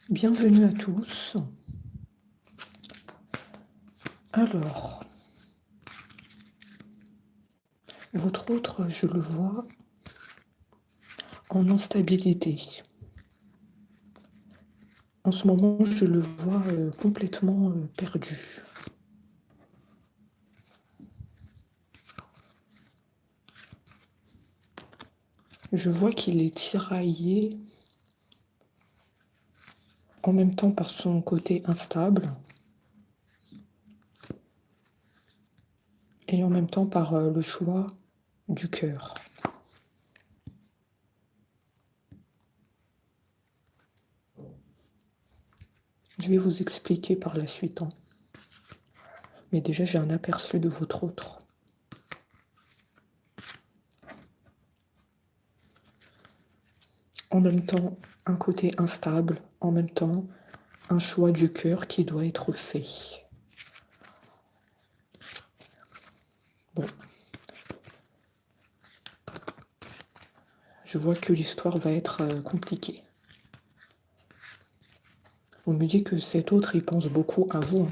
Bienvenue à tous. Alors, votre autre, je le vois en instabilité. En ce moment, je le vois complètement perdu. Je vois qu'il est tiraillé en même temps par son côté instable et en même temps par le choix du cœur. Je vais vous expliquer par la suite, hein. Mais déjà, j'ai un aperçu de votre autre. En même temps, un côté instable, en même temps, un choix du cœur qui doit être fait. Bon. Je vois que l'histoire va être compliquée. On me dit que cet autre, il pense beaucoup à vous, hein.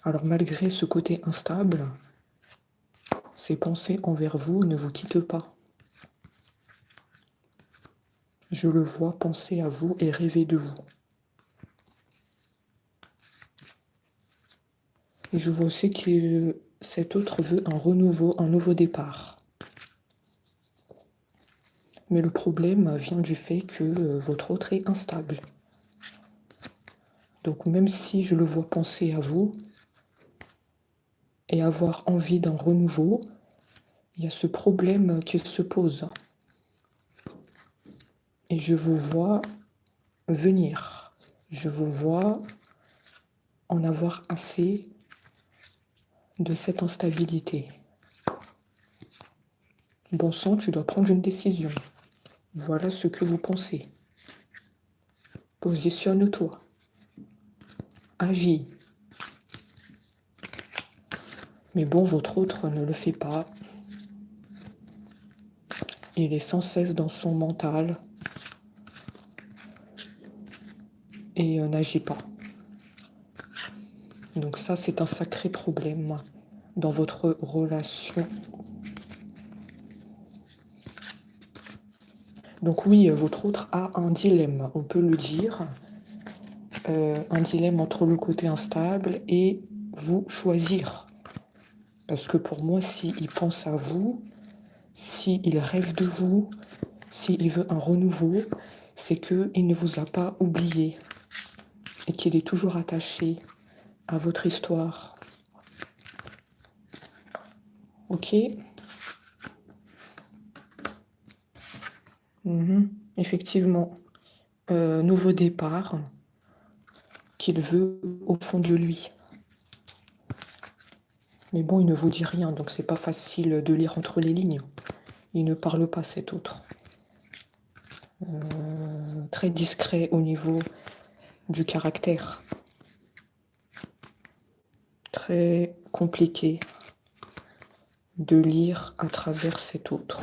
Alors malgré ce côté instable, ses pensées envers vous ne vous quittent pas. Je le vois penser à vous et rêver de vous. Et je vois aussi que cet autre veut un renouveau, un nouveau départ. Mais le problème vient du fait que votre autre est instable. Donc même si je le vois penser à vous et avoir envie d'un renouveau, il y a ce problème qui se pose. Et je vous vois venir. Je vous vois en avoir assez de cette instabilité. Bon sang, tu dois prendre une décision. Voilà ce que vous pensez. Positionne-toi. Agis. Mais bon, votre autre ne le fait pas. Il est sans cesse dans son mental et n'agit pas. Donc ça, c'est un sacré problème dans votre relation. Donc oui, votre autre a un dilemme, on peut le dire. Un dilemme entre le côté instable et vous choisir. Parce que pour moi, s'il pense à vous, s'il rêve de vous, s'il veut un renouveau, c'est qu'il ne vous a pas oublié et qu'il est toujours attaché à votre histoire. Ok? Effectivement. Nouveau départ qu'il veut au fond de lui. Mais bon, il ne vous dit rien, donc c'est pas facile de lire entre les lignes. Il ne parle pas, cet autre. Très discret au niveau du caractère. Très compliqué de lire à travers cet autre.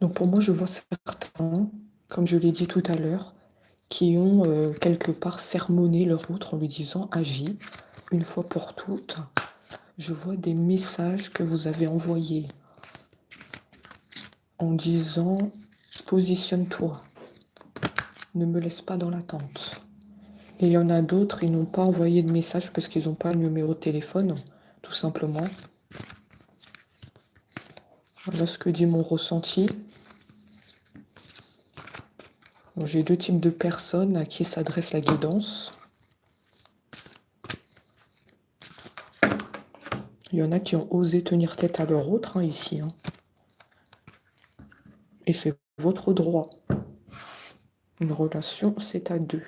Donc pour moi, je vois certains, comme je l'ai dit tout à l'heure, qui ont quelque part sermonné leur autre en lui disant « Agis, une fois pour toutes ». Je vois des messages que vous avez envoyés en disant « Positionne-toi, ne me laisse pas dans l'attente ». Et il y en a d'autres, ils n'ont pas envoyé de message parce qu'ils n'ont pas le numéro de téléphone, tout simplement. Voilà ce que dit mon ressenti. J'ai deux types de personnes à qui s'adresse la guidance. Il y en a qui ont osé tenir tête à leur autre, ici. Et c'est votre droit. Une relation, c'est à deux.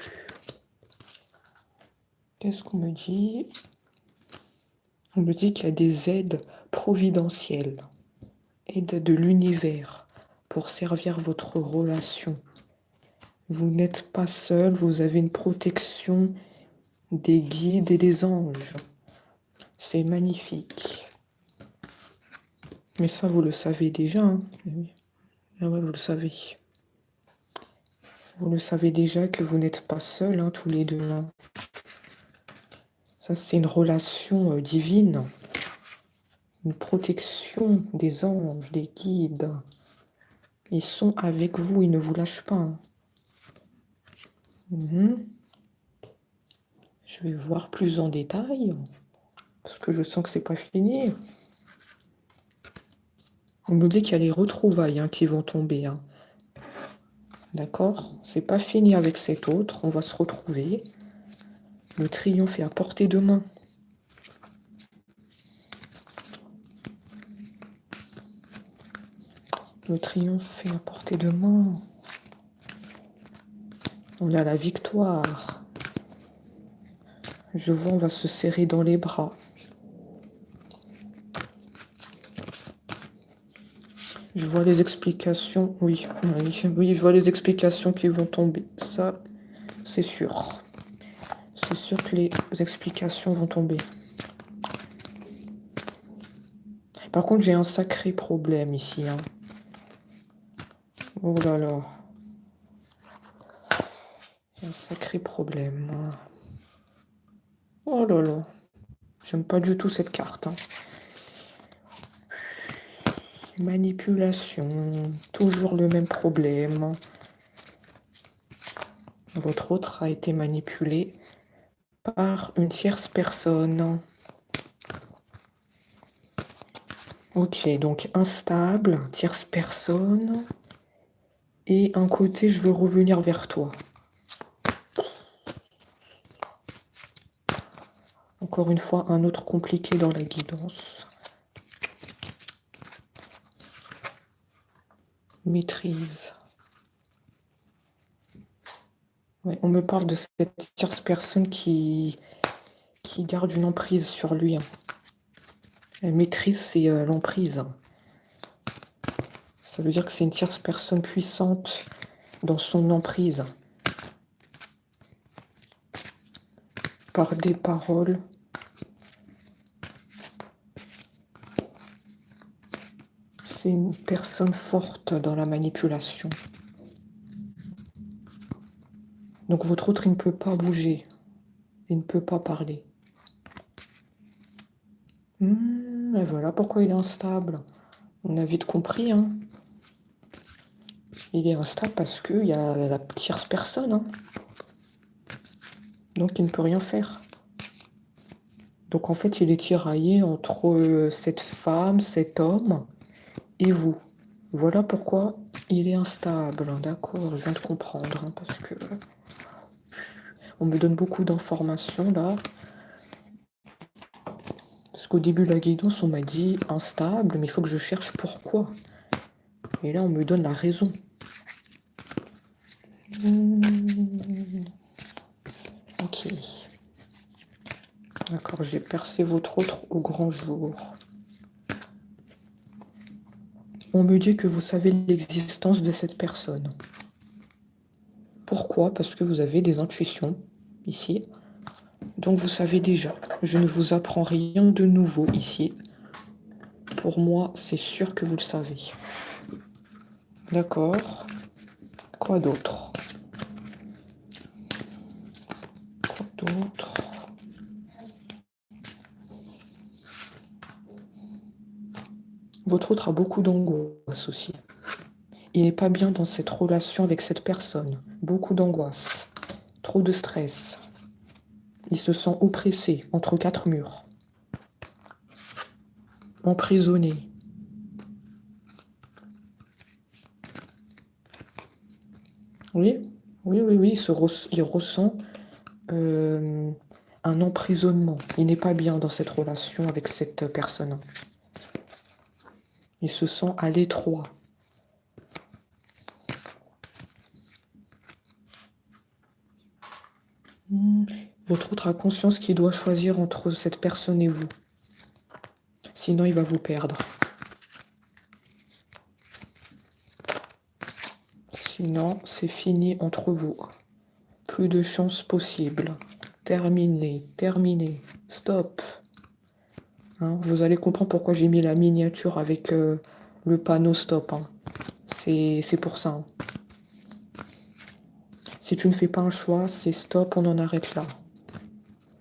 Qu'est-ce qu'on me dit? On me dit qu'il y a des aides providentielles, aides de l'univers pour servir votre relation. Vous n'êtes pas seul, vous avez une protection des guides et des anges. C'est magnifique. Mais ça, vous le savez déjà, hein. Oui. Ah ouais, vous le savez. Vous le savez déjà que vous n'êtes pas seuls, hein, tous les deux, hein. Ça, c'est une relation divine, une protection des anges, des guides. Ils sont avec vous, ils ne vous lâchent pas, hein. Je vais voir plus en détail, parce que je sens que c'est pas fini. On me dit qu'il y a les retrouvailles, hein, qui vont tomber, hein. D'accord? C'est pas fini avec cet autre, on va se retrouver. Le triomphe est à portée de main. Le triomphe est à portée de main. On a la victoire. Je vois, on va se serrer dans les bras. Je vois les explications, oui, oui, je vois les explications qui vont tomber. Ça, c'est sûr. C'est sûr que les explications vont tomber. Par contre, j'ai un sacré problème ici, hein. Oh là là. J'ai un sacré problème. Oh là là. J'aime pas du tout cette carte, hein. Manipulation. Toujours le même problème. Votre autre a été manipulé par une tierce personne. Ok, donc instable, tierce personne. Et un côté, je veux revenir vers toi. Encore une fois, un autre compliqué dans la guidance. Maîtrise. Ouais, on me parle de cette tierce personne qui garde une emprise sur lui, hein. La maîtrise, c'est l'emprise. Ça veut dire que c'est une tierce personne puissante dans son emprise. Par des paroles. C'est une personne forte dans la manipulation. Donc votre autre, il ne peut pas bouger. Il ne peut pas parler. Et voilà pourquoi il est instable. On a vite compris, hein. Il est instable parce qu'il y a la tierce personne, hein. Donc il ne peut rien faire. Donc en fait, il est tiraillé entre cette femme, cet homme et vous. Voilà pourquoi il est instable. D'accord, je viens de comprendre, hein, parce que on me donne beaucoup d'informations là. Parce qu'au début de la guidance, on m'a dit instable, mais il faut que je cherche pourquoi. Et là, on me donne la raison. Ok. D'accord, j'ai percé votre autre au grand jour. On me dit que vous savez l'existence de cette personne. Pourquoi? Parce que vous avez des intuitions ici. Donc vous savez déjà. Je ne vous apprends rien de nouveau ici. Pour moi, c'est sûr que vous le savez. D'accord. Quoi d'autre? Quoi d'autre? Votre autre a beaucoup d'angoisse aussi. Il n'est pas bien dans cette relation avec cette personne. Beaucoup d'angoisse. Trop de stress. Il se sent oppressé entre quatre murs. Emprisonné. Oui, oui, il ressent un emprisonnement. Il n'est pas bien dans cette relation avec cette personne. Il se sent à l'étroit. Votre autre a conscience qu'il doit choisir entre cette personne et vous. Sinon, il va vous perdre. Sinon, c'est fini entre vous. Plus de chance possible. Terminé, terminé. Stop. Hein. Vous allez comprendre pourquoi j'ai mis la miniature avec le panneau stop. Hein. C'est pour ça. Hein. Si tu ne fais pas un choix, c'est stop, on en arrête là.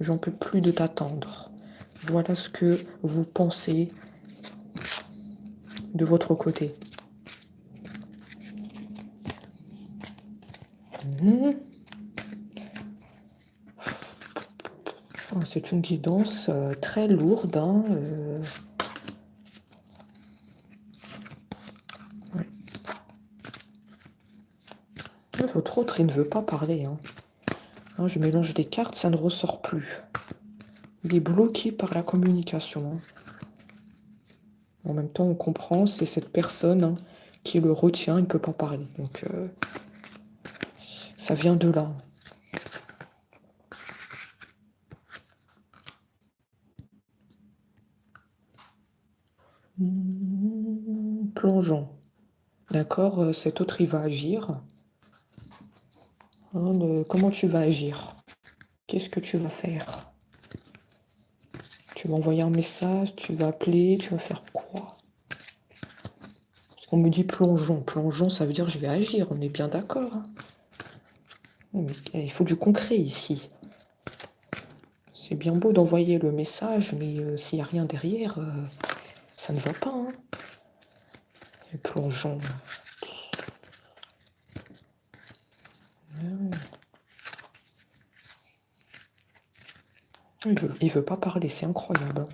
J'en peux plus de t'attendre. Voilà ce que vous pensez de votre côté. Oh, c'est une guidance très lourde. Hein, ouais. Votre autre, il ne veut pas parler. Hein. Hein, je mélange les cartes, ça ne ressort plus. Il est bloqué par la communication. Hein. En même temps, on comprend, c'est cette personne hein, qui le retient, il ne peut pas parler. Donc, ça vient de là. Plongeons. D'accord, cet autre, il va agir. Hein, comment tu vas agir? Qu'est-ce que tu vas faire? Tu vas envoyer un message, tu vas appeler, tu vas faire quoi? Parce qu'on me dit plongeons. Plongeons, ça veut dire je vais agir, on est bien d'accord. Hein. Mais il faut du concret ici. C'est bien beau d'envoyer le message, mais s'il n'y a rien derrière, ça ne va pas. Hein. Et plongeons. Il veut pas parler, c'est incroyable. Hein.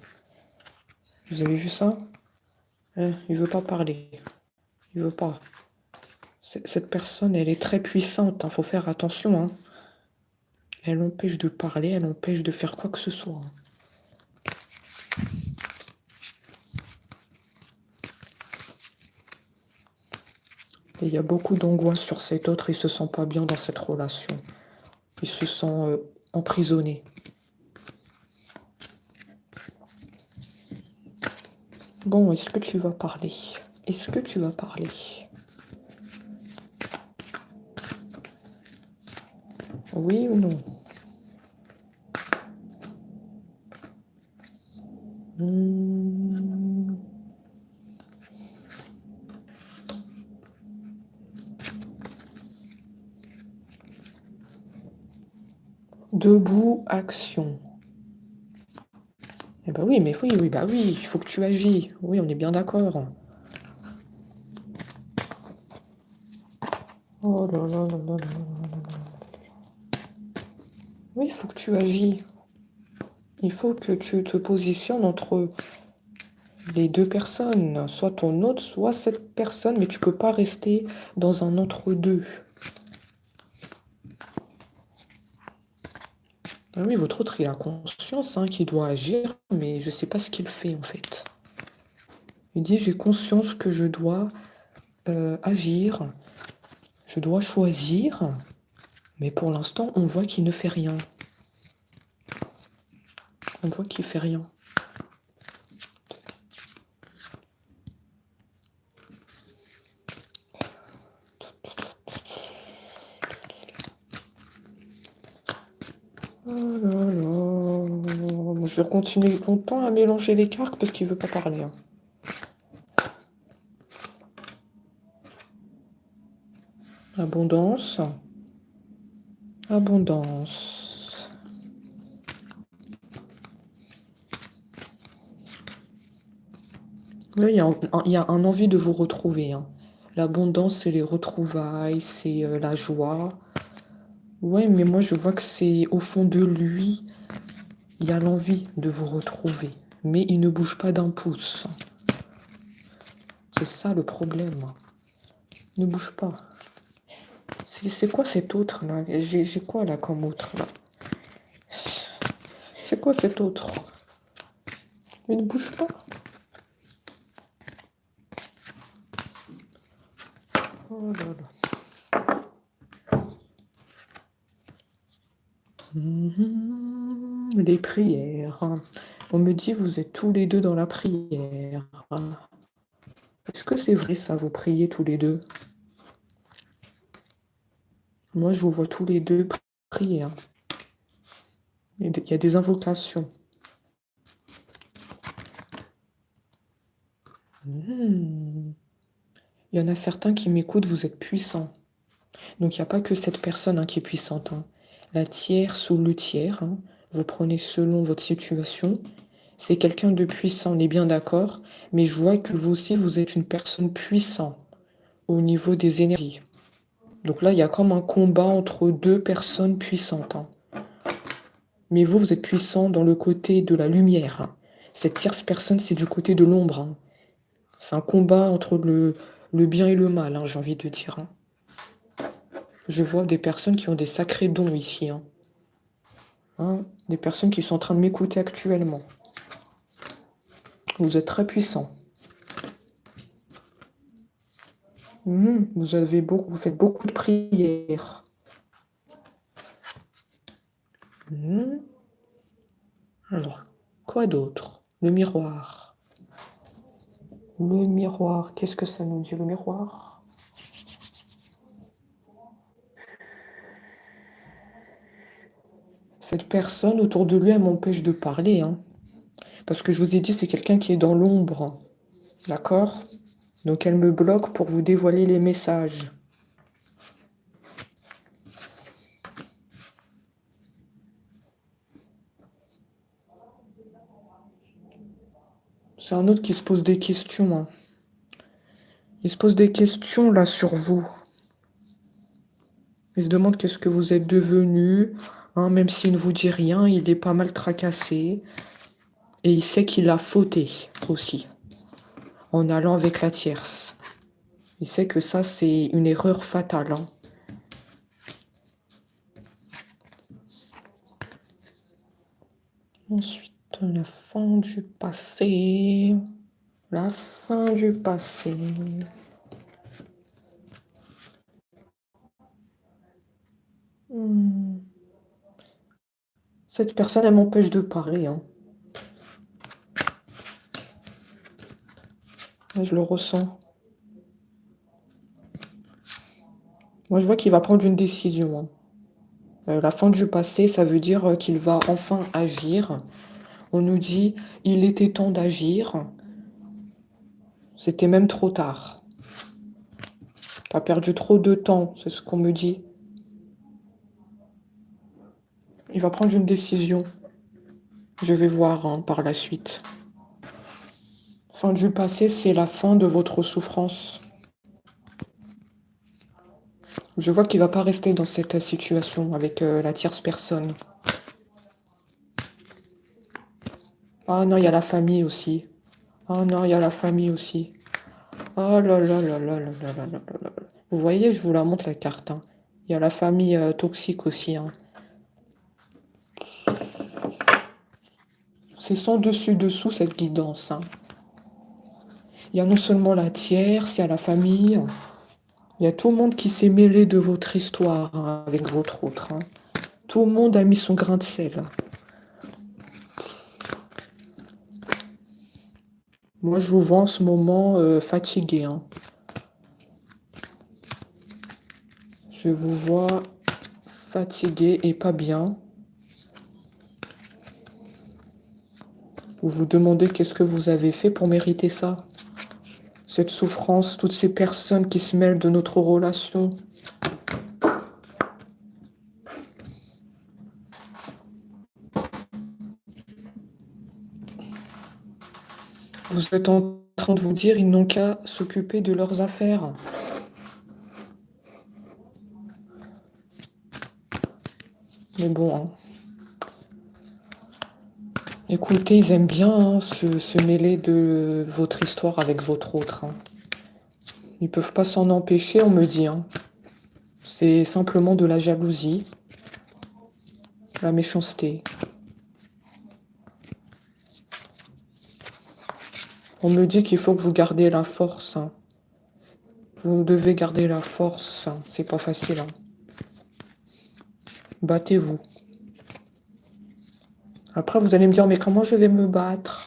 Vous avez vu ça? Il veut pas parler. Il veut pas. Cette personne, elle est très puissante. Hein. Faut faire attention. Hein. Elle empêche de parler, elle empêche de faire quoi que ce soit. Hein. Et il y a beaucoup d'angoisse sur cet autre. Il se sent pas bien dans cette relation. Il se sent emprisonné. Bon, est-ce que tu vas parler? Est-ce que tu vas parler? Oui ou non? Debout, action. Eh ben oui, mais oui, bah oui, il faut que tu agis. Oui, on est bien d'accord. Oh là là là là là là là. Oui, il faut que tu agis. Il faut que tu te positionnes entre les deux personnes, soit ton autre, soit cette personne, mais tu peux pas rester dans un entre-deux. Ah oui, votre autre, il a conscience hein, qu'il doit agir, mais je sais pas ce qu'il fait en fait. Il dit, j'ai conscience que je dois agir, je dois choisir, mais pour l'instant, on voit qu'il ne fait rien. On voit qu'il fait rien. Oh là là. Je vais continuer longtemps à mélanger les cartes parce qu'il veut pas parler. Hein. Abondance. Abondance. Là, il y a un envie de vous retrouver. Hein. L'abondance, c'est les retrouvailles, c'est la joie. Ouais, mais moi, je vois que c'est au fond de lui, il y a l'envie de vous retrouver. Mais il ne bouge pas d'un pouce. C'est ça le problème. Il ne bouge pas. C'est quoi cet autre là? J'ai quoi là comme autre là? C'est quoi cet autre? Il ne bouge pas. Oh là là. Les prières. On me dit vous êtes tous les deux dans la prière. Est-ce que c'est vrai ça, vous priez tous les deux? Moi, je vous vois tous les deux prier. Hein. Il y a des invocations. Il y en a certains qui m'écoutent, vous êtes puissants. Donc il n'y a pas que cette personne qui est puissante. La tierce ou le tiers, vous prenez selon votre situation. C'est quelqu'un de puissant, on est bien d'accord. Mais je vois que vous aussi, vous êtes une personne puissante au niveau des énergies. Donc là, il y a comme un combat entre deux personnes puissantes. Mais vous êtes puissant dans le côté de la lumière. Cette tierce personne, c'est du côté de l'ombre. C'est un combat entre le bien et le mal, j'ai envie de dire. Je vois des personnes qui ont des sacrés dons ici. Des personnes qui sont en train de m'écouter actuellement. Vous êtes très puissant. Vous faites beaucoup de prières. Alors, quoi d'autre? Le miroir. Le miroir, qu'est-ce que ça nous dit, le miroir? Cette personne autour de lui, elle m'empêche de parler. Parce que je vous ai dit, c'est quelqu'un qui est dans l'ombre. D'accord? Donc elle me bloque pour vous dévoiler les messages. C'est un autre qui se pose des questions. Il se pose des questions là sur vous. Il se demande qu'est-ce que vous êtes devenu. Même s'il ne vous dit rien, il est pas mal tracassé. Et il sait qu'il a fauté aussi. En allant avec la tierce. Il sait que ça, c'est une erreur fatale. Ensuite, la fin du passé. La fin du passé. Cette personne, elle m'empêche de parler. Je le ressens. Moi, je vois qu'il va prendre une décision. La fin du passé, ça veut dire qu'il va enfin agir. On nous dit, il était temps d'agir. C'était même trop tard. T'as perdu trop de temps, c'est ce qu'on me dit. Il va prendre une décision. Je vais voir par la suite. Fin du passé, c'est la fin de votre souffrance. Je vois qu'il ne va pas rester dans cette situation avec la tierce personne. Ah non, il y a la famille aussi. Ah non, il y a la famille aussi. Oh là là là là là là là là là. Vous voyez, je vous la montre la carte. Il y a la famille toxique aussi. C'est sans dessus-dessous cette guidance. Il y a non seulement la tierce, il y a la famille. Il y a tout le monde qui s'est mêlé de votre histoire avec votre autre. Tout le monde a mis son grain de sel. Moi, je vous vois en ce moment fatigué. Je vous vois fatigué et pas bien. Vous vous demandez qu'est-ce que vous avez fait pour mériter ça? Cette souffrance, toutes ces personnes qui se mêlent de notre relation. Vous êtes en train de vous dire, ils n'ont qu'à s'occuper de leurs affaires. Mais bon, écoutez, ils aiment bien se mêler de votre histoire avec votre autre. Ils peuvent pas s'en empêcher, on me dit. C'est simplement de la jalousie, la méchanceté. On me dit qu'il faut que vous gardiez la force. Vous devez garder la force. C'est pas facile. Battez-vous. Après, vous allez me dire, mais comment je vais me battre?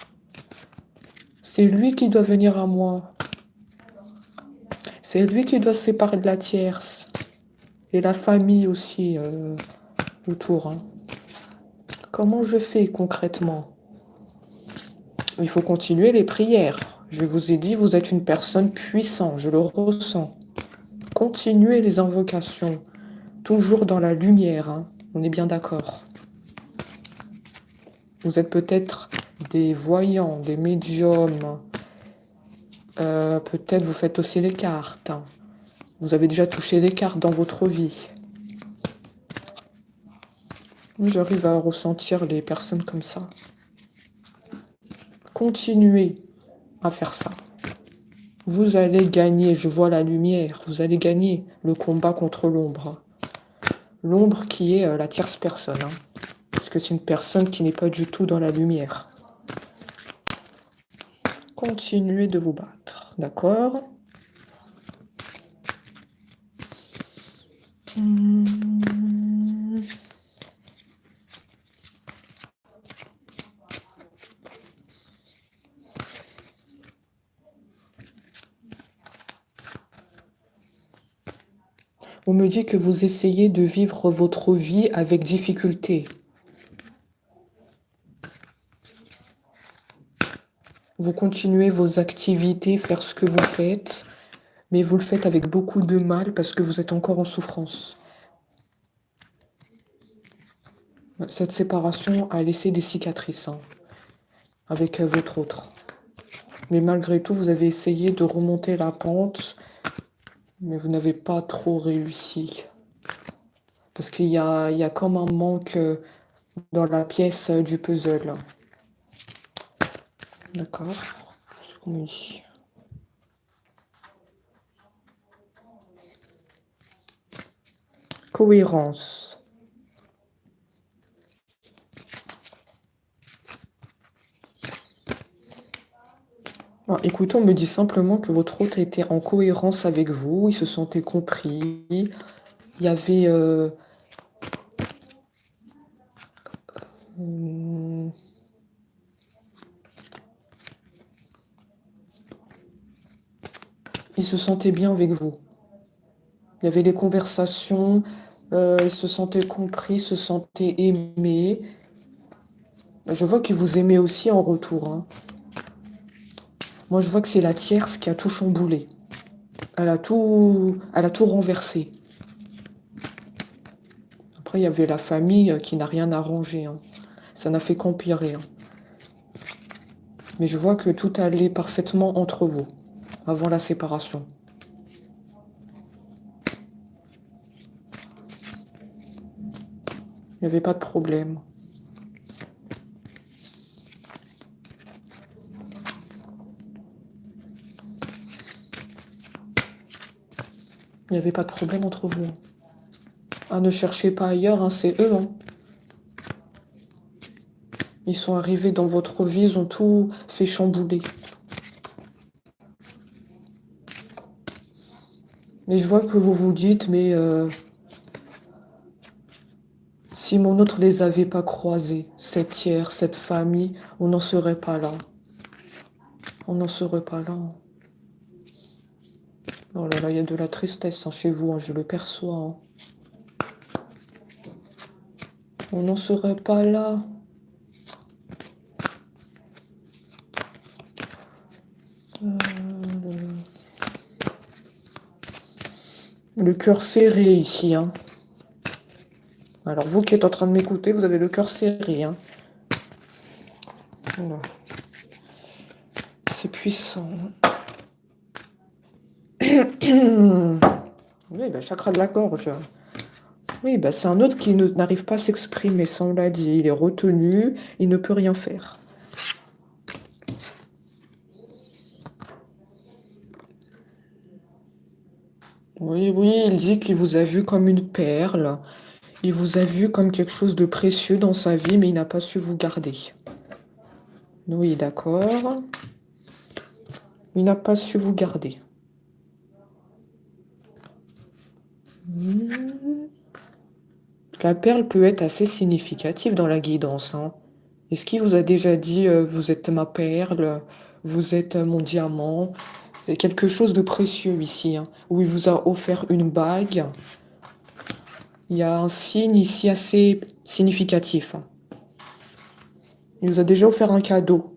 C'est lui qui doit venir à moi. C'est lui qui doit se séparer de la tierce. Et la famille aussi autour. Comment je fais concrètement? Il faut continuer les prières. Je vous ai dit, vous êtes une personne puissante, je le ressens. Continuez les invocations, toujours dans la lumière, hein. On est bien d'accord. Vous êtes peut-être des voyants, des médiums. Peut-être vous faites aussi les cartes. Vous avez déjà touché les cartes dans votre vie. Oui, j'arrive à ressentir les personnes comme ça. Continuez à faire ça. Vous allez gagner, je vois la lumière, vous allez gagner le combat contre l'ombre. L'ombre qui est la tierce personne, hein, parce que c'est une personne qui n'est pas du tout dans la lumière. Continuez de vous battre, d'accord? On me dit que vous essayez de vivre votre vie avec difficulté. Vous continuez vos activités, faire ce que vous faites, mais vous le faites avec beaucoup de mal parce que vous êtes encore en souffrance. Cette séparation a laissé des cicatrices, hein, avec votre autre. Mais malgré tout, vous avez essayé de remonter la pente, mais vous n'avez pas trop réussi. Parce qu'il y a comme un manque dans la pièce du puzzle. D'accord. C'est ce qu'on me dit. Cohérence. Ah, écoutez, on me dit simplement que votre hôte était en cohérence avec vous, il se sentait compris, il y avait... il se sentait bien avec vous. Il y avait des conversations, il se sentait compris, se sentait aimé. Je vois qu'il vous aimait aussi en retour, hein. Moi, je vois que c'est la tierce qui a tout chamboulé. Elle a tout renversé. Après, il y avait la famille qui n'a rien arrangé, hein. Ça n'a fait qu'empirer, hein. Mais je vois que tout allait parfaitement entre vous, avant la séparation. Il n'y avait pas de problème. Il n'y avait pas de problème entre vous. Ah, ne cherchez pas ailleurs, hein, c'est eux, hein. Ils sont arrivés dans votre vie, ils ont tout fait chambouler. Mais je vois que vous vous dites, mais si mon autre les avait pas croisés, cette tiers, cette famille, on n'en serait pas là. On n'en serait pas là. Oh là là, il y a de la tristesse, hein, chez vous, hein, je le perçois, hein. On n'en serait pas là. Le cœur serré ici, hein. Alors vous qui êtes en train de m'écouter, vous avez le cœur serré, hein. Voilà. C'est puissant. Oui, bah, chakra de la gorge. Oui, bah, c'est un autre qui n'arrive pas à s'exprimer, ça on l'a dit. Il est retenu, il ne peut rien faire. Oui, oui, il dit qu'il vous a vu comme une perle. Il vous a vu comme quelque chose de précieux dans sa vie, mais il n'a pas su vous garder. Oui, d'accord. Il n'a pas su vous garder. La perle peut être assez significative dans la guidance, hein. Est-ce qu'il vous a déjà dit vous êtes ma perle, vous êtes mon diamant? Il y a quelque chose de précieux ici, hein, où il vous a offert une bague. Il y a un signe ici assez significatif, hein. Il vous a déjà offert un cadeau.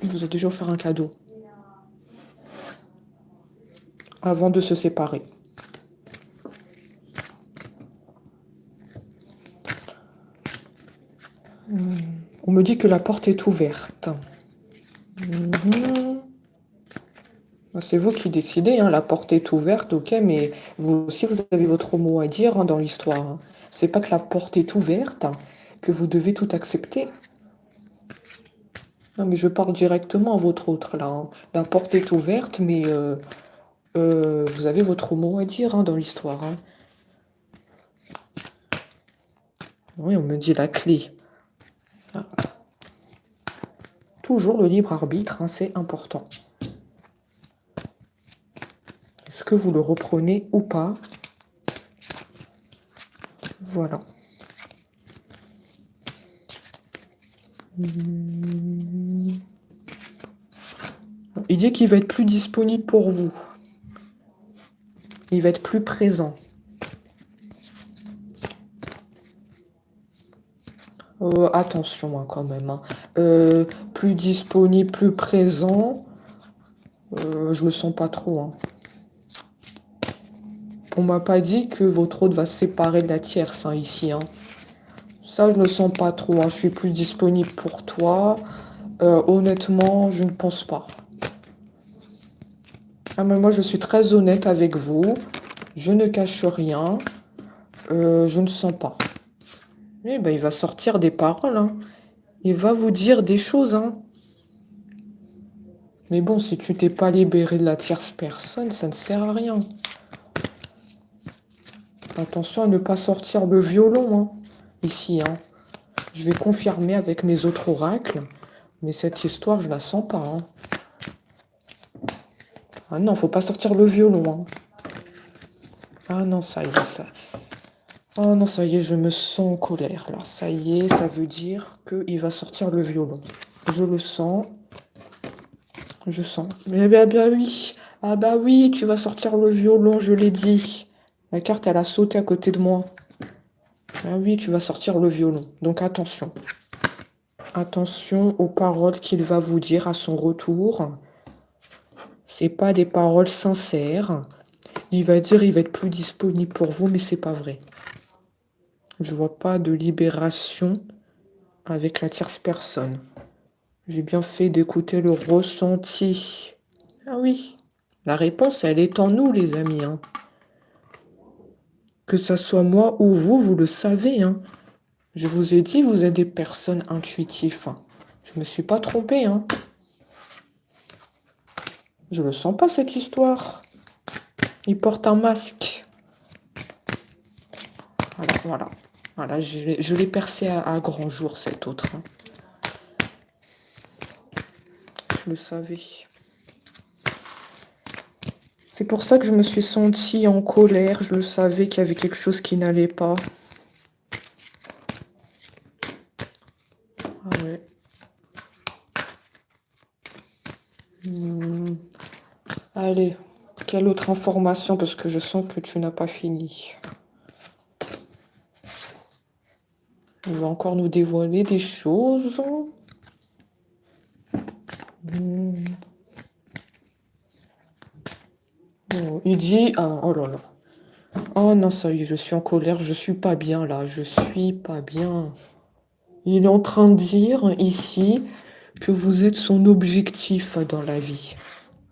Il vous a déjà offert un cadeau. Avant de se séparer. On me dit que la porte est ouverte. C'est vous qui décidez, hein, la porte est ouverte, ok, mais vous aussi, vous avez votre mot à dire, hein, dans l'histoire. Hein. C'est pas que la porte est ouverte, hein, que vous devez tout accepter. Non, mais je parle directement à votre autre, là. Hein. La porte est ouverte, mais vous avez votre mot à dire, hein, dans l'histoire. Hein. Oui, on me dit la clé. Ah. Toujours le libre arbitre, hein, c'est important. Est-ce que vous le reprenez ou pas? Voilà. Il dit qu'il va être plus disponible pour vous. Il va être plus présent. Attention, hein, quand même. Hein. Plus disponible, plus présent. Je le sens pas trop. Hein. On m'a pas dit que votre hôte va se séparer de la tierce, hein, ici. Hein. Ça, je le sens pas trop. Hein. Je suis plus disponible pour toi. Honnêtement, je ne pense pas. Ah, mais moi, je suis très honnête avec vous. Je ne cache rien. Je ne sens pas. Eh ben, il va sortir des paroles. Hein. Il va vous dire des choses. Hein. Mais bon, si tu t'es pas libéré de la tierce personne, ça ne sert à rien. Attention à ne pas sortir le violon, hein, ici. Hein. Je vais confirmer avec mes autres oracles. Mais cette histoire, je la sens pas. Hein. Ah non, faut pas sortir le violon. Hein. Ah non, ça y est, ça. Oh non, ça y est, je me sens en colère, là. Ça y est, ça veut dire qu'il va sortir le violon. Je le sens. Je sens. Mais bah oui. Ah bah oui, tu vas sortir le violon, je l'ai dit. La carte, elle a sauté à côté de moi. Ah oui, tu vas sortir le violon. Donc attention. Attention aux paroles qu'il va vous dire à son retour. C'est pas des paroles sincères. Il va dire il va être plus disponible pour vous, mais c'est pas vrai. Je vois pas de libération avec la tierce personne. J'ai bien fait d'écouter le ressenti. Ah oui. La réponse, elle est en nous, les amis. Hein. Que ça soit moi ou vous, vous le savez. Hein. Je vous ai dit, vous êtes des personnes intuitives. Hein. Je me suis pas trompée. Hein. Je le sens pas, cette histoire. Il porte un masque. Voilà. Voilà, je l'ai percé à grand jour, cet autre. Hein. Je le savais. C'est pour ça que je me suis sentie en colère. Je le savais qu'il y avait quelque chose qui n'allait pas. Ah ouais. Allez, quelle autre information? Parce que je sens que tu n'as pas fini. Il va encore nous dévoiler des choses. Oh, il dit... Ah, oh là là. Oh non, ça y est, je suis en colère. Je suis pas bien, là. Je suis pas bien. Il est en train de dire, ici, que vous êtes son objectif dans la vie.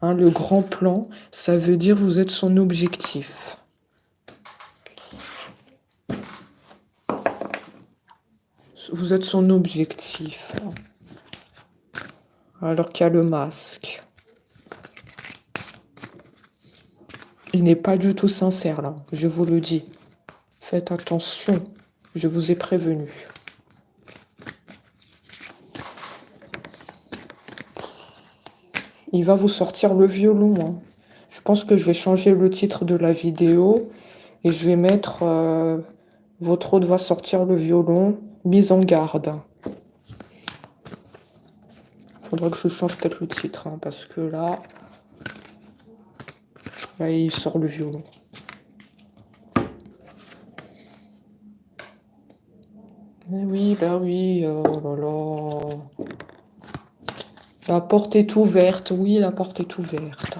Hein, le grand plan, ça veut dire vous êtes son objectif. Vous êtes son objectif. Alors qu'il y a le masque. Il n'est pas du tout sincère, là. Je vous le dis. Faites attention. Je vous ai prévenu. Il va vous sortir le violon. Hein. Je pense que je vais changer le titre de la vidéo. Et je vais mettre... votre hôte va sortir le violon. Mise en garde. Faudra que je change peut-être le titre. Hein, parce que là... Là, il sort le violon. Mais oui, bah oui, oh là là. La porte est ouverte. Oui, la porte est ouverte.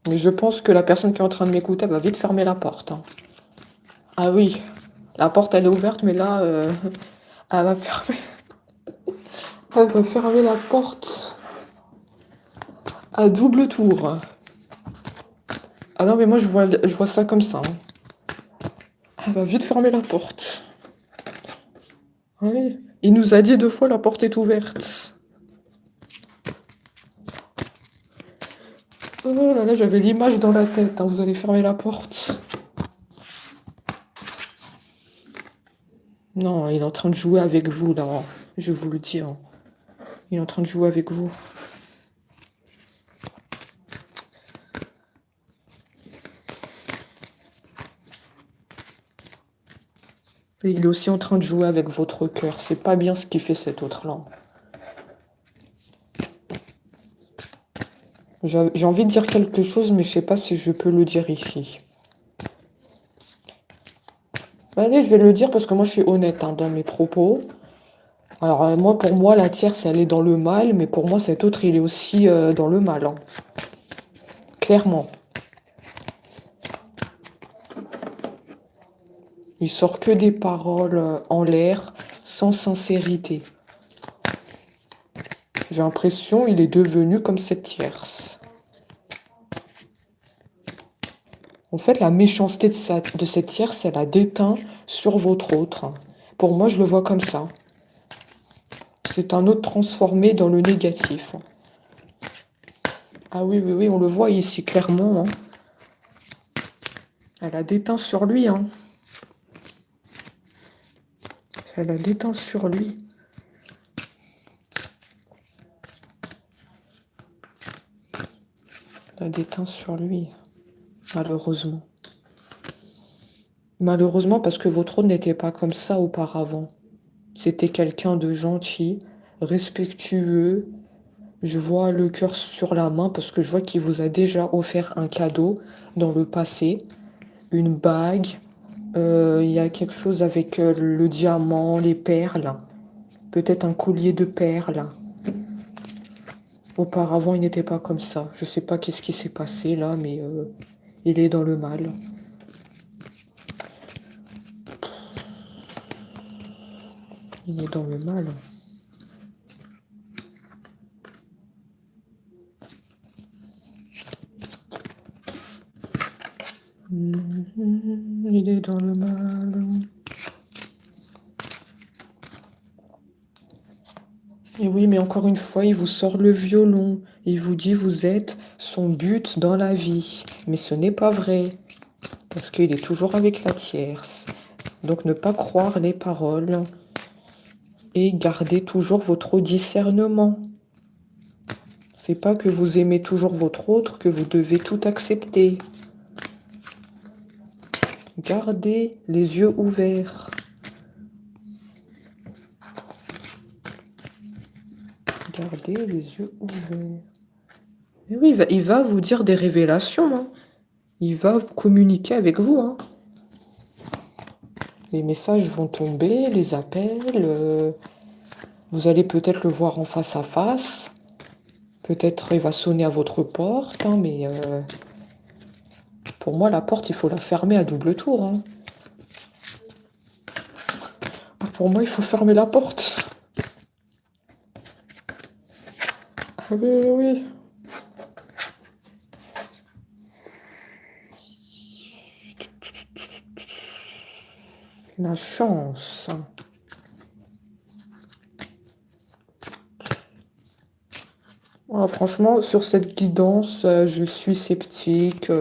Mais je pense que la personne qui est en train de m'écouter va vite fermer la porte. Hein. Ah oui, la porte elle est ouverte, mais là, elle va fermer. Elle va fermer la porte à double tour. Ah non, mais moi je vois ça comme ça. Hein. Elle va vite fermer la porte. Oui. Il nous a dit 2 fois la porte est ouverte. Oh là là, j'avais l'image dans la tête. Hein. Vous allez fermer la porte. Non, il est en train de jouer avec vous là. Hein. Je vous le dis. Hein. Il est en train de jouer avec vous. Et il est aussi en train de jouer avec votre cœur. C'est pas bien ce qu'il fait cet autre-là. J'ai envie de dire quelque chose, mais je sais pas si je peux le dire ici. Allez, je vais le dire parce que moi je suis honnête hein, dans mes propos. Alors moi, pour moi, la tierce, elle est dans le mal, mais pour moi, cet autre, il est aussi dans le mal. Hein. Clairement. Il sort que des paroles en l'air, sans sincérité. J'ai l'impression qu'il est devenu comme cette tierce. En fait, la méchanceté de cette tierce, elle a déteint sur votre autre. Pour moi, je le vois comme ça. C'est un autre transformé dans le négatif. Ah oui, oui, oui, on le voit ici, clairement. Hein. Elle a déteint sur lui. Hein. Elle a déteint sur lui. Elle a déteint sur lui. Malheureusement. Malheureusement parce que votre autre n'était pas comme ça auparavant. C'était quelqu'un de gentil, respectueux. Je vois le cœur sur la main parce que je vois qu'il vous a déjà offert un cadeau dans le passé. Une bague. Il y a quelque chose avec le diamant, les perles. Peut-être un collier de perles. Auparavant, il n'était pas comme ça. Je sais pas qu'est-ce qui s'est passé là, mais il est dans le mal. Il est dans le mal. Il est dans le mal. Et oui, mais encore une fois, il vous sort le violon. Il vous dit vous êtes son but dans la vie. Mais ce n'est pas vrai. Parce qu'il est toujours avec la tierce. Donc ne pas croire les paroles. Et garder toujours votre discernement. C'est pas que vous aimez toujours votre autre que vous devez tout accepter. Gardez les yeux ouverts. Gardez les yeux ouverts. Et oui, il va vous dire des révélations. Hein. Il va communiquer avec vous. Hein. Les messages vont tomber, les appels. Vous allez peut-être le voir en face à face. Peut-être il va sonner à votre porte. Hein, mais pour moi, la porte, il faut la fermer à double tour. Hein. Pour moi, il faut fermer la porte. Ah oui, oui, oui. La chance. Ah, franchement, sur cette guidance, je suis sceptique.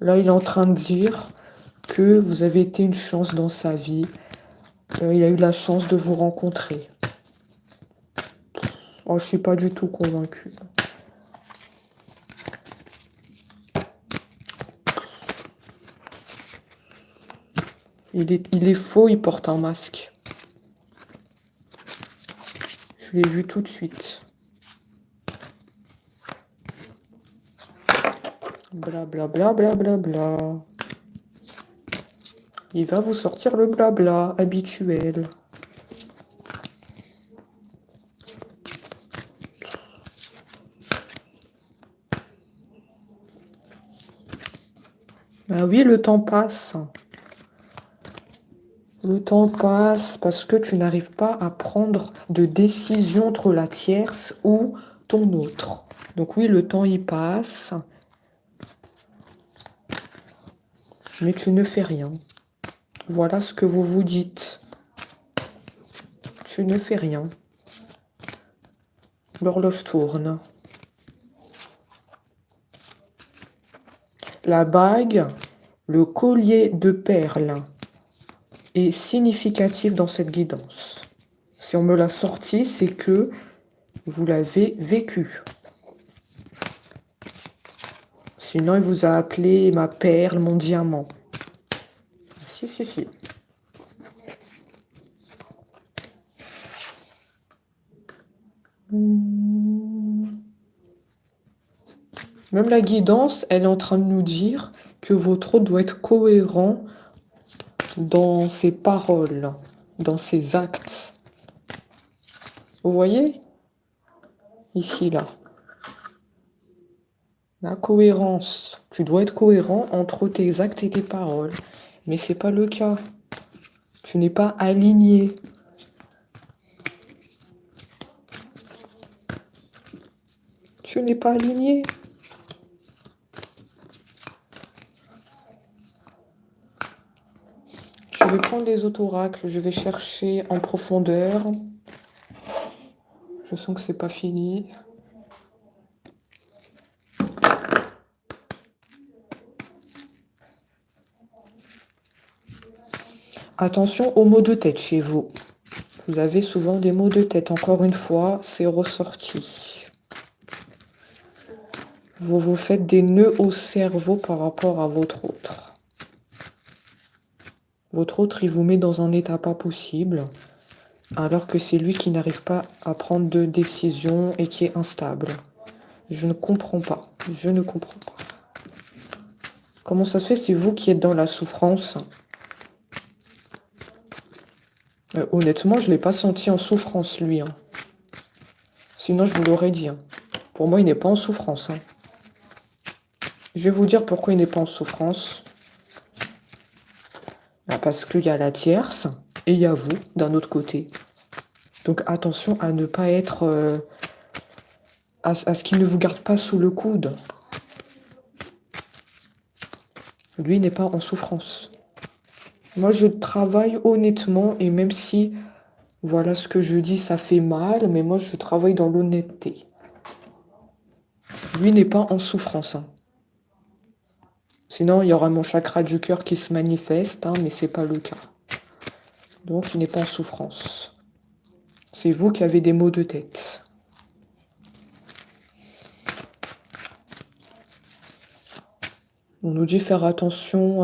Là, il est en train de dire que vous avez été une chance dans sa vie. Il a eu la chance de vous rencontrer. Oh, je suis pas du tout convaincue. Il est faux, il porte un masque. Je l'ai vu tout de suite. Blablabla, blablabla. Il va vous sortir le blabla habituel. Ah oui, le temps passe. Le temps passe parce que tu n'arrives pas à prendre de décision entre la tierce ou ton autre. Donc oui, le temps y passe, mais tu ne fais rien. Voilà ce que vous vous dites. Tu ne fais rien. L'horloge tourne. La bague, le collier de perles est significatif dans cette guidance. Si on me l'a sorti, c'est que vous l'avez vécu. Sinon, il vous a appelé ma perle, mon diamant. Si, si, si. Même la guidance, elle est en train de nous dire que votre hôte doit être cohérent dans ses paroles, dans ses actes. Vous voyez? Ici, là. La cohérence. Tu dois être cohérent entre tes actes et tes paroles. Mais c'est pas le cas. Tu n'es pas aligné. Tu n'es pas aligné. Je vais prendre les autres oracles. Je vais chercher en profondeur. Je sens que c'est pas fini. Attention aux maux de tête chez vous. Vous avez souvent des maux de tête. Encore une fois, c'est ressorti. Vous vous faites des nœuds au cerveau par rapport à votre autre. Votre autre, il vous met dans un état pas possible, alors que c'est lui qui n'arrive pas à prendre de décision et qui est instable. Je ne comprends pas. Je ne comprends pas. Comment ça se fait, c'est vous qui êtes dans la souffrance? Honnêtement, je ne l'ai pas senti en souffrance, lui. Hein. Sinon, je vous l'aurais dit. Hein. Pour moi, il n'est pas en souffrance. Hein. Je vais vous dire pourquoi il n'est pas en souffrance. Parce qu'il y a la tierce et il y a vous d'un autre côté. Donc attention à ne pas être... à ce qu'il ne vous garde pas sous le coude. Lui n'est pas en souffrance. Moi, je travaille honnêtement et même si, voilà ce que je dis, ça fait mal, mais moi, je travaille dans l'honnêteté. Lui n'est pas en souffrance. Hein. Sinon, il y aura mon chakra du cœur qui se manifeste, hein, mais c'est pas le cas. Donc, il n'est pas en souffrance. C'est vous qui avez des maux de tête. On nous dit faire attention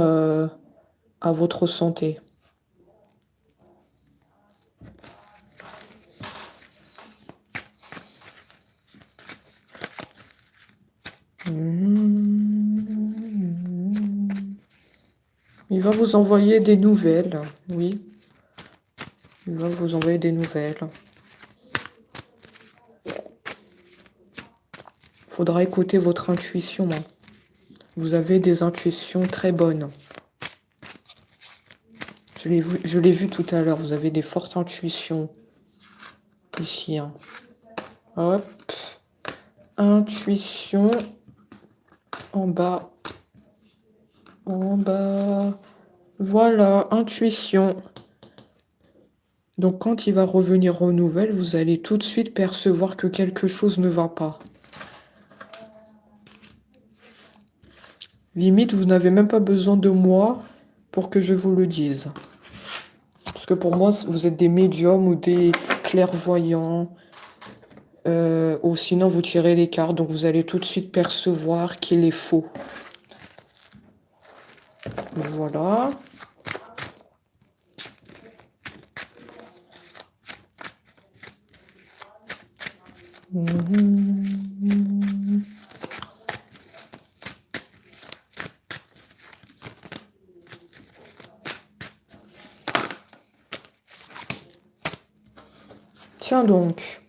à votre santé. Il va vous envoyer des nouvelles, oui. Il va vous envoyer des nouvelles. Il faudra écouter votre intuition. Hein. Vous avez des intuitions très bonnes. Je l'ai vu tout à l'heure. Vous avez des fortes intuitions. Ici. Hein. Hop. Intuition. En bas. En bas. Voilà, intuition. Donc quand il va revenir aux nouvelles, vous allez tout de suite percevoir que quelque chose ne va pas. Limite, vous n'avez même pas besoin de moi pour que je vous le dise. Parce que pour moi, vous êtes des médiums ou des clairvoyants. Ou sinon, vous tirez les cartes. Donc, vous allez tout de suite percevoir qu'il est faux. Voilà. Tiens donc.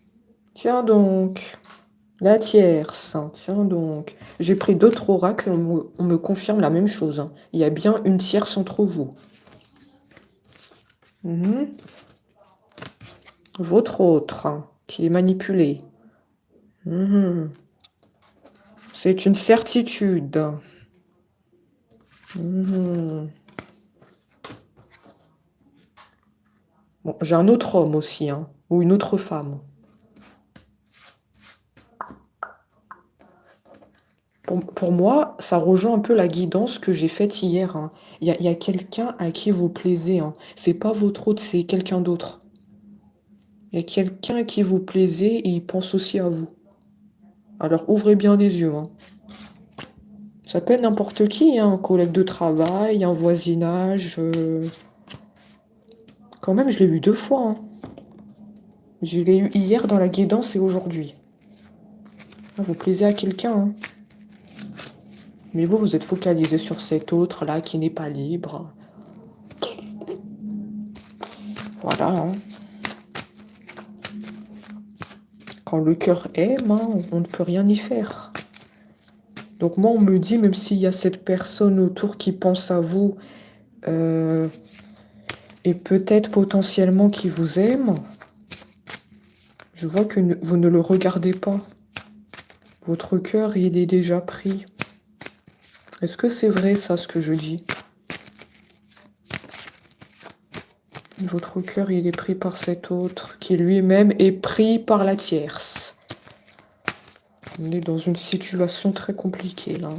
Tiens donc. La tierce. Tiens donc. J'ai pris d'autres oracles et on me confirme la même chose, hein. Il y a bien une tierce entre vous. Mhm. Votre autre, hein, qui est manipulé. Mhm. C'est une certitude. Mhm. Bon, j'ai un autre homme aussi, hein, ou une autre femme. Pour moi, ça rejoint un peu la guidance que j'ai faite hier, hein. Il y a quelqu'un à qui vous plaisez, hein. C'est pas votre autre, c'est quelqu'un d'autre. Il y a quelqu'un à qui vous plaisez et il pense aussi à vous. Alors ouvrez bien les yeux, hein. Ça peut être n'importe qui, hein, un collègue de travail, un voisinage. Quand même, je l'ai eu 2 fois, hein. Je l'ai eu hier dans la guidance et aujourd'hui. Ah, vous plaisez à quelqu'un, hein. Mais vous, vous êtes focalisé sur cet autre-là qui n'est pas libre. Voilà, hein. Quand le cœur aime, hein, on ne peut rien y faire. Donc moi, on me dit, même s'il y a cette personne autour qui pense à vous euh, et peut-être potentiellement qui vous aime, je vois que vous ne le regardez pas. Votre cœur, il est déjà pris. Est-ce que c'est vrai ça, ce que je dis? Votre cœur, il est pris par cet autre qui lui-même est pris par la tierce. On est dans une situation très compliquée là.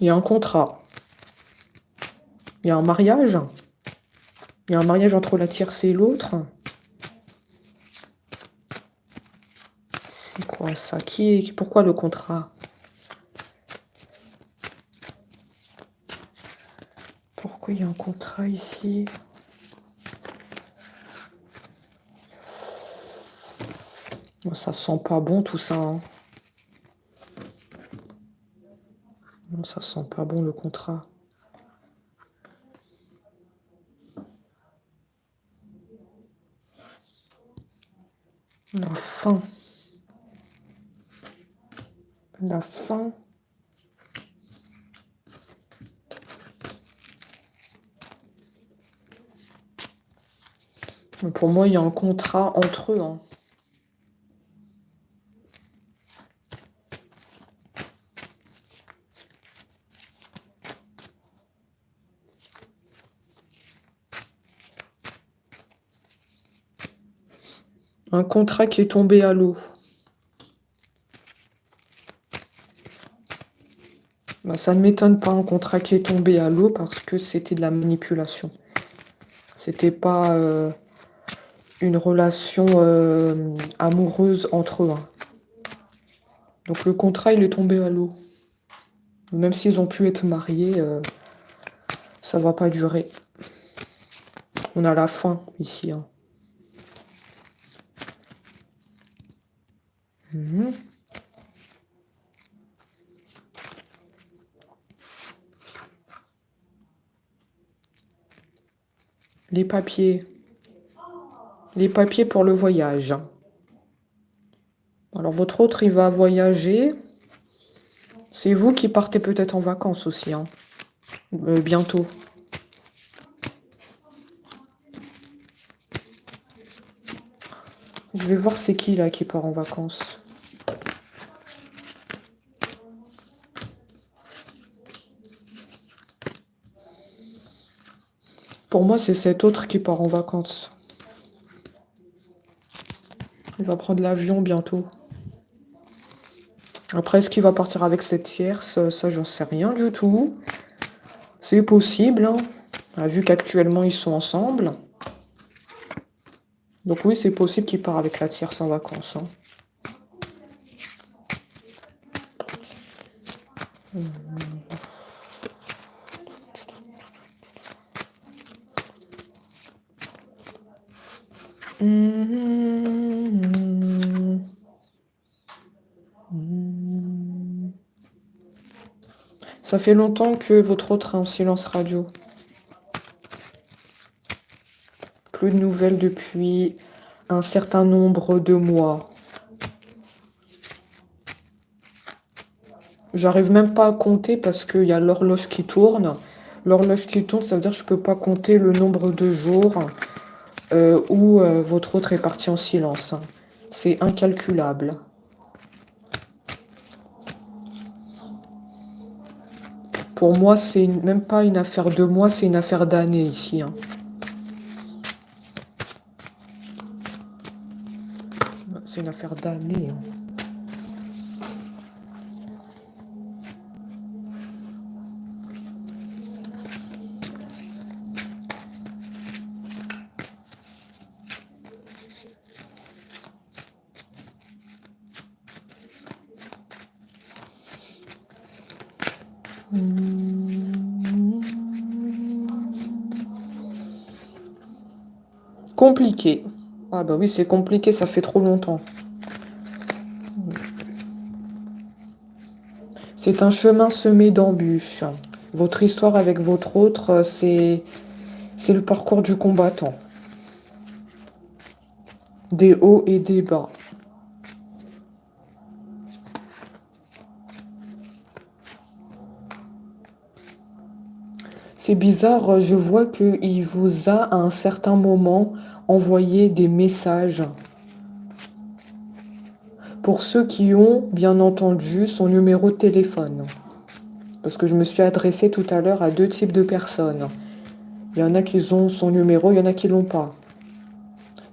Il y a un contrat. Il y a un mariage. Il y a un mariage entre la tierce et l'autre. C'est quoi ça? Pourquoi le contrat? Pourquoi il y a un contrat ici? Oh, ça sent pas bon tout ça, hein. Non, ça sent pas bon le contrat. La fin. La fin. Pour moi, il y a un contrat entre eux, hein. Un contrat qui est tombé à l'eau. Bah, ça ne m'étonne pas, un contrat qui est tombé à l'eau parce que c'était de la manipulation. C'était pas une relation amoureuse entre eux, hein. Donc le contrat, il est tombé à l'eau. Même s'ils ont pu être mariés, ça va pas durer. On a la fin ici, hein. Mhm. Les papiers. Les papiers pour le voyage. Alors votre autre, il va voyager. C'est vous qui partez peut-être en vacances aussi, hein. Bientôt. Je vais voir c'est qui là qui part en vacances. Pour moi, c'est cet autre qui part en vacances. Il va prendre l'avion bientôt. Après, est-ce qu'il va partir avec cette tierce? Ça, j'en sais rien du tout. C'est possible, hein, vu qu'actuellement ils sont ensemble. Donc oui, c'est possible qu'il part avec la tierce en vacances, hein. Mhm. Mhm. Ça fait longtemps que votre autre est en silence radio. plus de nouvelles depuis un certain nombre de mois. J'arrive même pas à compter parce qu'il y a l'horloge qui tourne. L'horloge qui tourne, ça veut dire que je peux pas compter le nombre de jours où votre autre est parti en silence. C'est incalculable. Pour moi, c'est même pas une affaire de mois, c'est une affaire d'années ici, hein. C'est une affaire d'années, hein. Compliqué. Ah bah oui, c'est compliqué, ça fait trop longtemps. C'est un chemin semé d'embûches. Votre histoire avec votre autre, c'est le parcours du combattant. Des hauts et des bas. C'est bizarre, je vois qu'il vous a à un certain moment envoyé des messages. Pour ceux qui ont, bien entendu, son numéro de téléphone. Parce que je me suis adressée tout à l'heure à deux types de personnes. Il y en a qui ont son numéro, il y en a qui l'ont pas.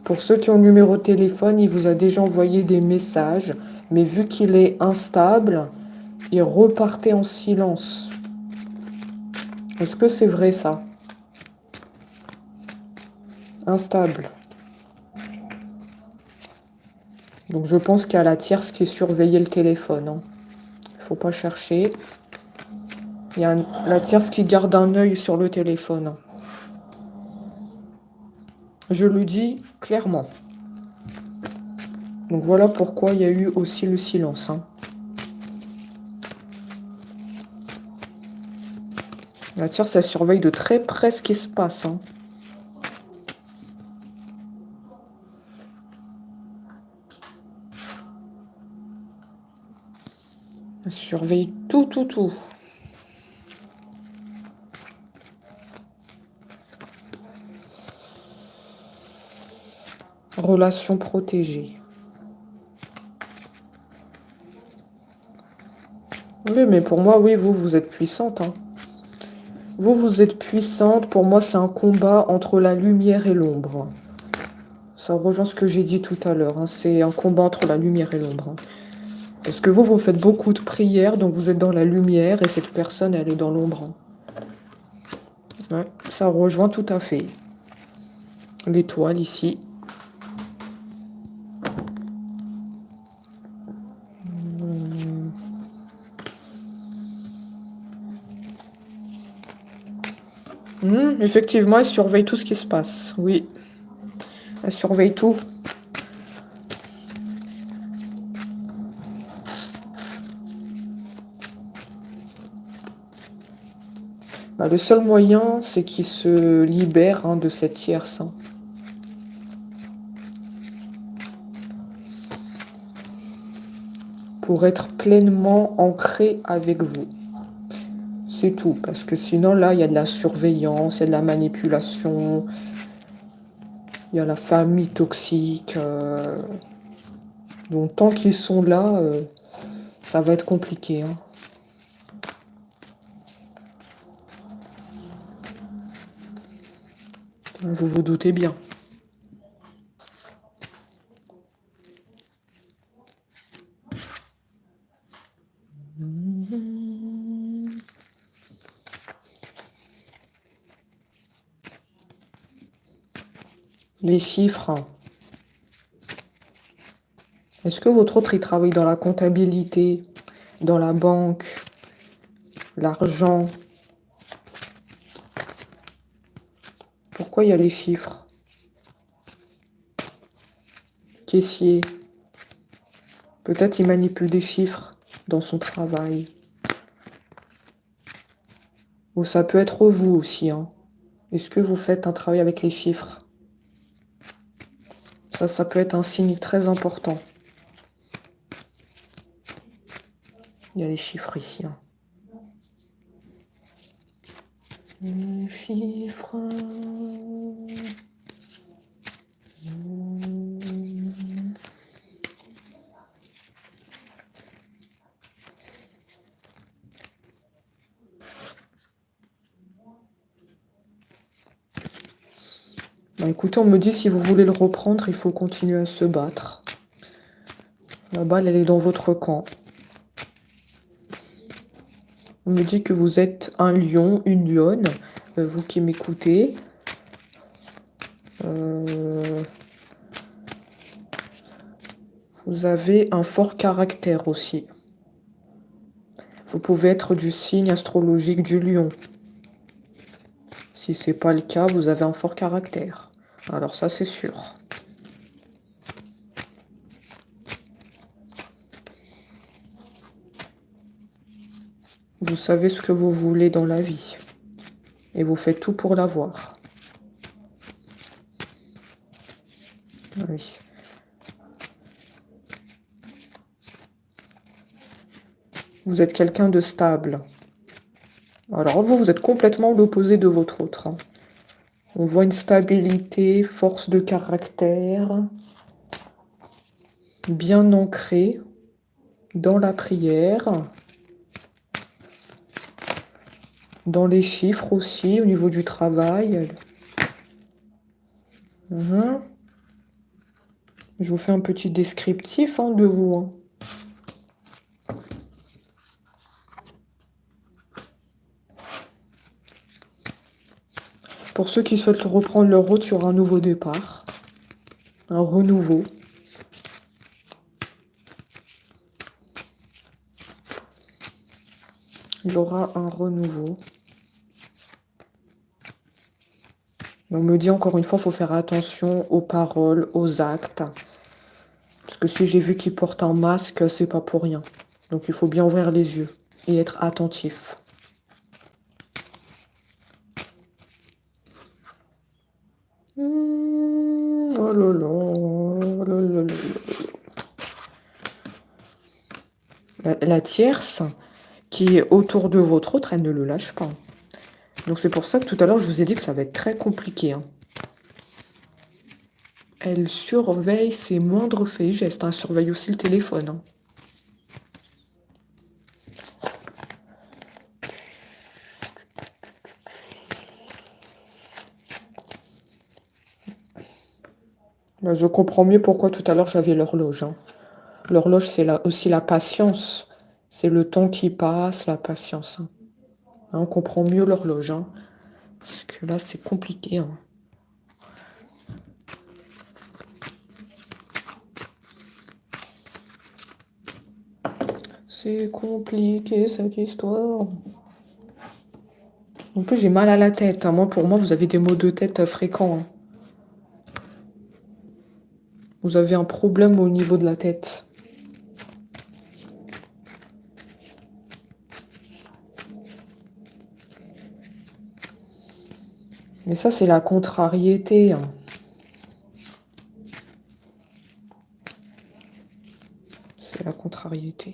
Pour ceux qui ont le numéro de téléphone, il vous a déjà envoyé des messages, mais vu qu'il est instable, il repartait en silence. Est-ce que c'est vrai ça? Instable. Donc je pense qu'il y a la tierce qui surveillait le téléphone, hein. Il faut pas chercher. Il y a la tierce qui garde un œil sur le téléphone. Je le dis clairement. Donc voilà pourquoi il y a eu aussi le silence, hein. La tierce, elle surveille de très près ce qui se passe, hein. Elle surveille tout, tout, tout. Relation protégée. Oui, mais pour moi, oui, vous êtes puissante, hein. Vous êtes puissante. Pour moi, c'est un combat entre la lumière et l'ombre. Ça rejoint ce que j'ai dit tout à l'heure, hein. C'est un combat entre la lumière et l'ombre, hein. Parce que vous faites beaucoup de prières, donc vous êtes dans la lumière, et cette personne, elle est dans l'ombre, hein. Ouais, ça rejoint tout à fait. L'étoile ici. Effectivement, elle surveille tout ce qui se passe. Oui, elle surveille tout. Bah, le seul moyen, c'est qu'il se libère, hein, de cette tierce, hein. Pour être pleinement ancré avec vous. C'est tout, parce que sinon, là, il y a de la surveillance, il y a de la manipulation, il y a la famille toxique. Donc, tant qu'ils sont là, ça va être compliqué, hein. Vous vous doutez bien. Les chiffres. Est-ce que votre autre, il travaille dans la comptabilité, dans la banque, l'argent? Pourquoi il y a les chiffres? Caissier. Peut-être il manipule des chiffres dans son travail. Ou ça peut être vous aussi, hein. Est-ce que vous faites un travail avec les chiffres? Ça peut être un signe très important. Il y a les chiffres ici, hein. Les chiffres. Bah, écoutez, on me dit si vous voulez le reprendre, il faut continuer à se battre. La balle, elle est dans votre camp. On me dit que vous êtes un lion, une lionne, vous qui m'écoutez. Vous avez un fort caractère aussi. Vous pouvez être du signe astrologique du lion. Si c'est pas le cas, vous avez un fort caractère. Alors ça, c'est sûr. Vous savez ce que vous voulez dans la vie. Et vous faites tout pour l'avoir. Oui. Vous êtes quelqu'un de stable. Alors vous êtes complètement l'opposé de votre autre, hein. On voit une stabilité, force de caractère, bien ancrée dans la prière, dans les chiffres aussi, au niveau du travail. Je vous fais un petit descriptif, hein, de vous, hein. Pour ceux qui souhaitent reprendre leur route sur un nouveau départ, un renouveau. Il y aura un renouveau. On me dit encore une fois, il faut faire attention aux paroles, aux actes. Parce que si j'ai vu qu'il porte un masque, c'est pas pour rien. Donc il faut bien ouvrir les yeux et être attentif. Oh là là, oh là là là là. La tierce qui est autour de votre autre, elle ne le lâche pas. Donc c'est pour ça que tout à l'heure, je vous ai dit que ça va être très compliqué, hein. Elle surveille ses moindres faits et gestes, hein. Elle surveille aussi le téléphone, hein. Bah, je comprends mieux pourquoi tout à l'heure j'avais l'horloge, hein. L'horloge, c'est aussi la patience. C'est le temps qui passe, la patience, hein. Hein, on comprend mieux l'horloge, hein. Parce que là, c'est compliqué, hein. C'est compliqué cette histoire. En plus, j'ai mal à la tête, hein. Pour moi, vous avez des maux de tête fréquents, hein. Vous avez un problème au niveau de la tête. Mais ça, c'est la contrariété, hein. C'est la contrariété.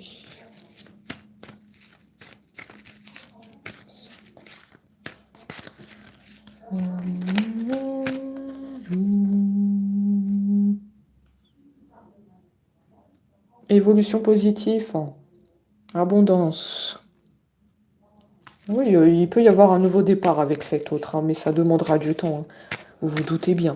Évolution positive, hein. Abondance. Oui, il peut y avoir un nouveau départ avec cet autre, hein, mais ça demandera du temps, hein. Vous vous doutez bien.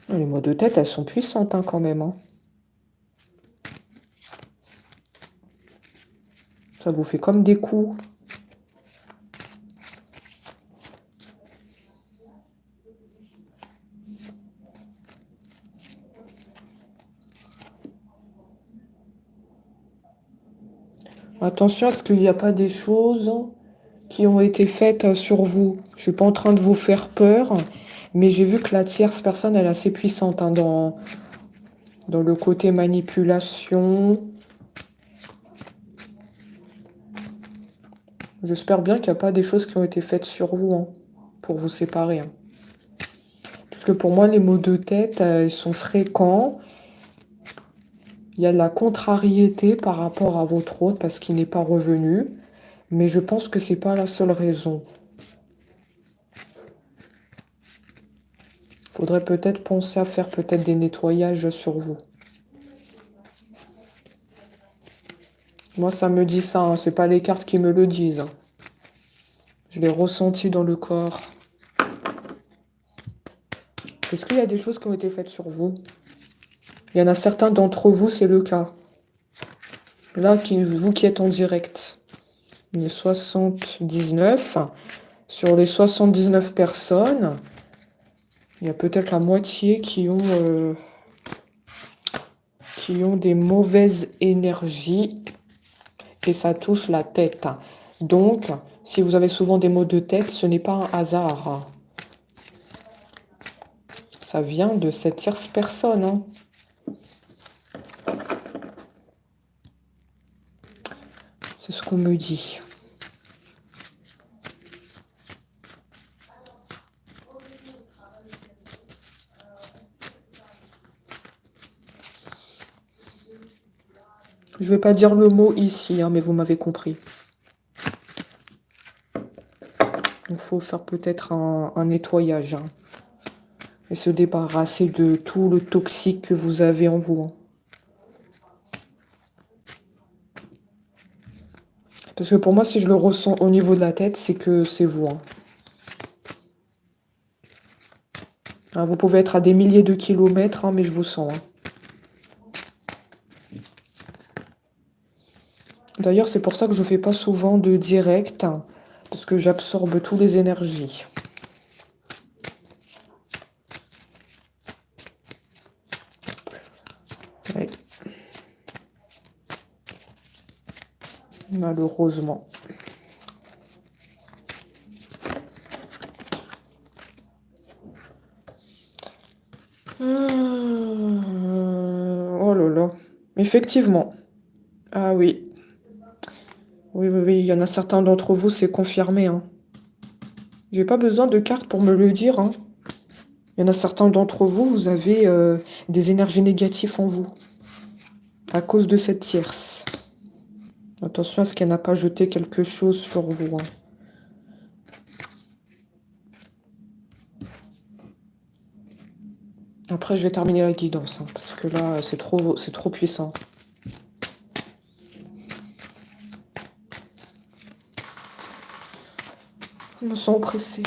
Les maux de tête, elles sont puissantes, hein, quand même, hein. Ça vous fait comme des coups. Attention à ce qu'il n'y a pas des choses qui ont été faites sur vous. Je suis pas en train de vous faire peur, mais j'ai vu que la tierce personne, elle est assez puissante hein, dans le côté manipulation. J'espère bien qu'il n'y a pas des choses qui ont été faites sur vous hein, pour vous séparer. Hein. Parce que pour moi, les maux de tête, ils sont fréquents. Il y a de la contrariété par rapport à votre hôte parce qu'il n'est pas revenu. Mais je pense que c'est pas la seule raison. Faudrait peut-être penser à faire peut-être des nettoyages sur vous. Moi, ça me dit ça, hein. C'est pas les cartes qui me le disent. Hein. Je l'ai ressenti dans le corps. Est-ce qu'il y a des choses qui ont été faites sur vous? Il y en a certains d'entre vous, c'est le cas. Là, vous qui êtes en direct. Les 79. Sur les 79 personnes, il y a peut-être la moitié qui ont des mauvaises énergies et ça touche la tête. Donc, si vous avez souvent des maux de tête, ce n'est pas un hasard. Ça vient de cette tierce personne. Hein. C'est ce qu'on me dit. Je ne vais pas dire le mot ici, hein, mais vous m'avez compris. Il faut faire peut-être un nettoyage. Hein, et se débarrasser de tout le toxique que vous avez en vous. Hein. Parce que pour moi, si je le ressens au niveau de la tête, c'est que c'est vous. Hein. Hein, vous pouvez être à des milliers de kilomètres, hein, mais je vous sens. Hein. D'ailleurs, c'est pour ça que je ne fais pas souvent de direct, hein, parce que j'absorbe toutes les énergies. Ouais. Malheureusement. Oh là là. Effectivement. Ah oui. Oui, oui, oui. Il y en a certains d'entre vous, c'est confirmé. Hein. J'ai pas besoin de cartes pour me le dire. Hein. Il y en a certains d'entre vous, vous avez des énergies négatives en vous. À cause de cette tierce. Attention à ce qu'elle n'a pas jeté quelque chose sur vous. Hein. Après, je vais terminer la guidance, hein, parce que là, c'est trop puissant. Je me sens oppressée.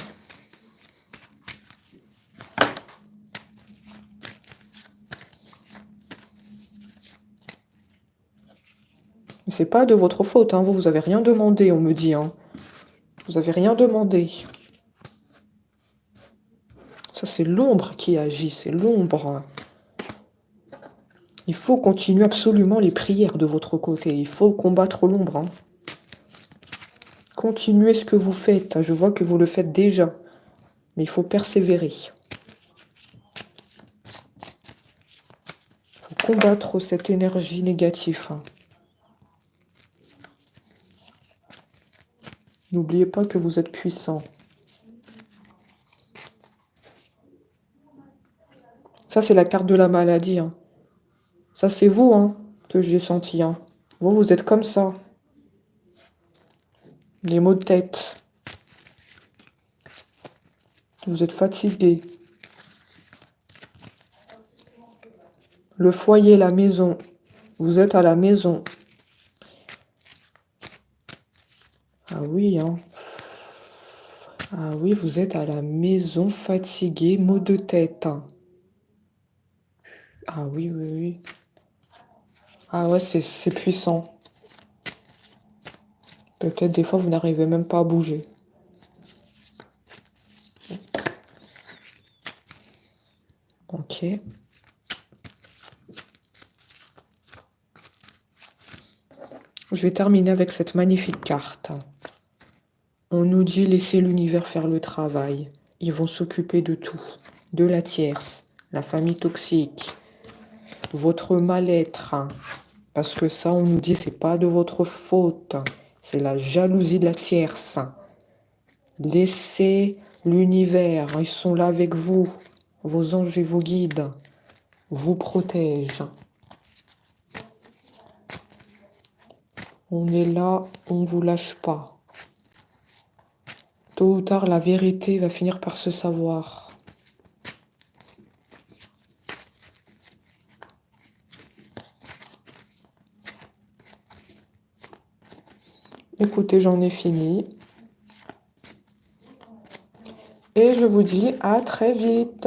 C'est pas de votre faute, hein. Vous avez rien demandé, on me dit. Hein. Vous avez rien demandé. Ça, c'est l'ombre qui agit, c'est l'ombre. Il faut continuer absolument les prières de votre côté. Il faut combattre l'ombre. Hein. Continuez ce que vous faites. Je vois que vous le faites déjà. Mais il faut persévérer. Il faut combattre cette énergie négative. Hein. N'oubliez pas que vous êtes puissant. Ça, c'est la carte de la maladie. Hein. Ça, c'est vous hein, que j'ai senti. Hein. Vous êtes comme ça. Les maux de tête. Vous êtes fatigué. Le foyer, la maison. Vous êtes à la maison. Ah oui, hein. Ah oui, vous êtes à la maison, fatigué, maux de tête. Ah oui, oui, oui. Ah ouais, c'est puissant. Peut-être des fois, vous n'arrivez même pas à bouger. Ok. Je vais terminer avec cette magnifique carte. On nous dit laissez l'univers faire le travail. Ils vont s'occuper de tout. De la tierce, la famille toxique, votre mal-être. Parce que ça, on nous dit c'est pas de votre faute. C'est la jalousie de la tierce. Laissez l'univers, ils sont là avec vous. Vos anges et vos guides vous protègent. On est là, on ne vous lâche pas. Tôt ou tard, la vérité va finir par se savoir. Écoutez, j'en ai fini. Et je vous dis à très vite.